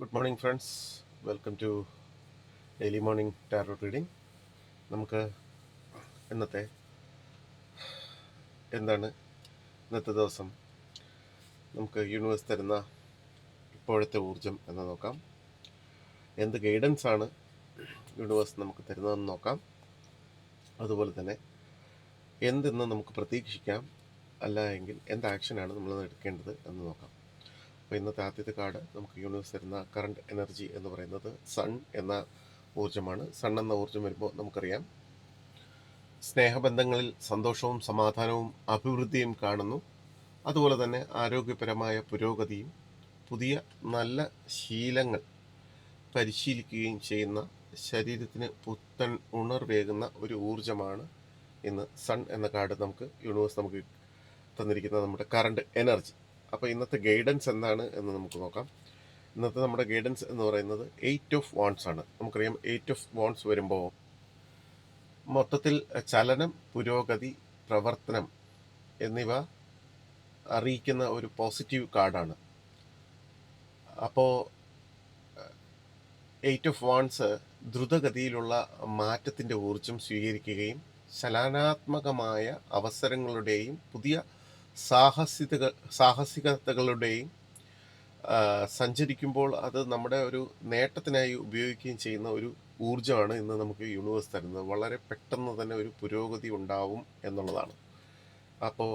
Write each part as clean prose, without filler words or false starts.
Good morning friends. Welcome to daily morning tarot reading. നമുക്ക് ഇന്നത്തെ എന്താണ് ഇന്നത്തെ ദിവസം നമുക്ക് യൂണിവേഴ്സ് തരുന്ന ഇപ്പോഴത്തെ ഊർജം എന്ന് നോക്കാം. എന്ത് ഗൈഡൻസ് ആണ് യൂണിവേഴ്സ് നമുക്ക് തരുന്നതെന്ന് നോക്കാം. അതുപോലെ തന്നെ എന്തെന്ന് നമുക്ക് പ്രതീക്ഷിക്കാം, അല്ല എങ്കിൽ എന്ത് ആക്ഷനാണ് നമ്മൾ എടുക്കേണ്ടത് എന്ന് നോക്കാം. അപ്പോൾ ഇന്നത്തെ ആദ്യത്തെ കാർഡ് നമുക്ക് യൂണിവേഴ്സ് തരുന്ന കറണ്ട് എനർജി എന്ന് പറയുന്നത് സൺ എന്ന ഊർജ്ജമാണ്. സൺ എന്ന ഊർജ്ജം വരുമ്പോൾ നമുക്കറിയാം സ്നേഹബന്ധങ്ങളിൽ സന്തോഷവും സമാധാനവും അഭിവൃദ്ധിയും കാണുന്നു. അതുപോലെ തന്നെ ആരോഗ്യപരമായ പുരോഗതിയും പുതിയ നല്ല ശീലങ്ങൾ പരിശീലിക്കുകയും ചെയ്യുന്ന ശരീരത്തിന് പുത്തൻ ഉണർവേകുന്ന ഒരു ഊർജ്ജമാണ് ഇന്ന് സൺ എന്ന കാർഡ് നമുക്ക് യൂണിവേഴ്സ് നമുക്ക് തന്നിരിക്കുന്ന നമ്മുടെ കറണ്ട് എനർജി. അപ്പോൾ ഇന്നത്തെ ഗൈഡൻസ് എന്താണ് എന്ന് നമുക്ക് നോക്കാം. ഇന്നത്തെ നമ്മുടെ ഗൈഡൻസ് എന്ന് പറയുന്നത് 8 ഓഫ് വാണ്ട്സ് ആണ്. നമുക്കറിയാം 8 ഓഫ് വാണ്ട്സ് വരുമ്പോൾ മൊത്തത്തിൽ ചലനം, പുരോഗതി, പ്രവർത്തനം എന്നിവ അറിയിക്കുന്ന ഒരു പോസിറ്റീവ് കാർഡാണ്. അപ്പോൾ 8 ഓഫ് വാണ്ട്സ് ദ്രുതഗതിയിലുള്ള മാറ്റത്തിൻ്റെ ഊർജം സ്വീകരിക്കുകയും ചലനാത്മകമായ അവസരങ്ങളുടെയും പുതിയ സാഹസികതകളുടെയും സഞ്ചരിക്കുമ്പോൾ അത് നമ്മുടെ ഒരു നേട്ടത്തിനായി ഉപയോഗിക്കുകയും ചെയ്യുന്ന ഒരു ഊർജ്ജമാണ് ഇന്ന് നമുക്ക് യൂണിവേഴ്സ് തരുന്നത്. വളരെ പെട്ടെന്ന് തന്നെ ഒരു പുരോഗതി ഉണ്ടാവും എന്നുള്ളതാണ്. അപ്പോൾ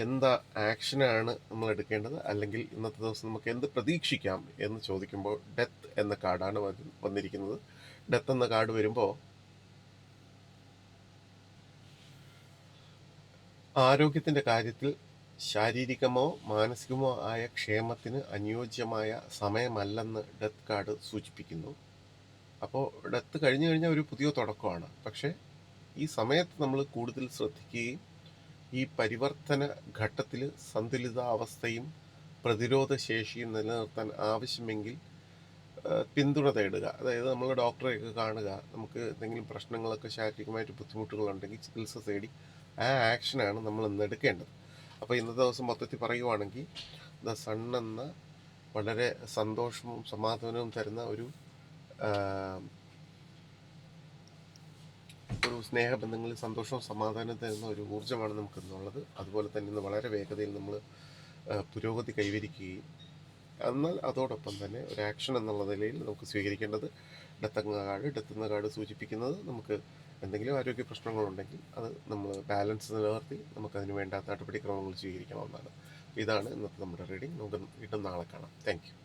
എന്താ ആക്ഷനാണ് നമ്മൾ എടുക്കേണ്ടത്, അല്ലെങ്കിൽ ഇന്നത്തെ ദിവസം നമുക്ക് എന്ത് പ്രതീക്ഷിക്കാം എന്ന് ചോദിക്കുമ്പോൾ ഡെത്ത് എന്ന കാർഡാണ് വന്നിരിക്കുന്നത്. ഡെത്ത് എന്ന കാർഡ് വരുമ്പോൾ ആരോഗ്യത്തിൻ്റെ കാര്യത്തിൽ ശാരീരികമോ മാനസികമോ ആയ ക്ഷേമത്തിന് അനുയോജ്യമായ സമയമല്ലെന്ന് ഡെത്ത് കാർഡ് സൂചിപ്പിക്കുന്നു. അപ്പോൾ ഡെത്ത് കഴിഞ്ഞു കഴിഞ്ഞാൽ ഒരു പുതിയ തുടക്കമാണ്. പക്ഷേ ഈ സമയത്ത് നമ്മൾ കൂടുതൽ ശ്രദ്ധിക്കുകയും ഈ പരിവർത്തന ഘട്ടത്തിൽ സന്തുലിതാവസ്ഥയും പ്രതിരോധ ശേഷിയും നിലനിർത്താൻ ആവശ്യമെങ്കിൽ പിന്തുണ തേടുക. അതായത് നമ്മൾ ഡോക്ടറെയൊക്കെ കാണുക. നമുക്ക് എന്തെങ്കിലും പ്രശ്നങ്ങളൊക്കെ ശാരീരികമായിട്ട് ബുദ്ധിമുട്ടുകളുണ്ടെങ്കിൽ ചികിത്സ തേടി ആ ആക്ഷനാണ് നമ്മൾ ഇന്ന് എടുക്കേണ്ടത്. അപ്പോൾ ഇന്നത്തെ ദിവസം മൊത്തത്തിൽ പറയുവാണെങ്കിൽ ദ സൺ എന്ന വളരെ സന്തോഷവും സമാധാനവും തരുന്ന ഒരു സ്നേഹബന്ധങ്ങളിൽ സന്തോഷവും സമാധാനവും തരുന്ന ഒരു ഊർജ്ജമാണ് നമുക്ക് ഇന്നുള്ളത്. അതുപോലെ തന്നെ ഇന്ന് വളരെ വേഗതയിൽ നമ്മൾ പുരോഗതി കൈവരിക്കുകയും എന്നാൽ അതോടൊപ്പം തന്നെ ഒരു ആക്ഷൻ എന്നുള്ള നിലയിൽ നമുക്ക് സ്വീകരിക്കേണ്ടത് ഡെത്ത് എന്ന കാർഡ് സൂചിപ്പിക്കുന്നത് നമുക്ക് എന്തെങ്കിലും ആരോഗ്യ പ്രശ്നങ്ങളുണ്ടെങ്കിൽ അത് നമ്മൾ ബാലൻസ് നിലനിർത്തി നമുക്കതിന് വേണ്ട നടപടിക്രമങ്ങൾ സ്വീകരിക്കണമെന്നാണ്. ഇതാണ് ഇന്നത്തെ നമ്മുടെ റീഡിംഗ്. നമുക്ക് വീണ്ടും നാളെ കാണാം. Thank you.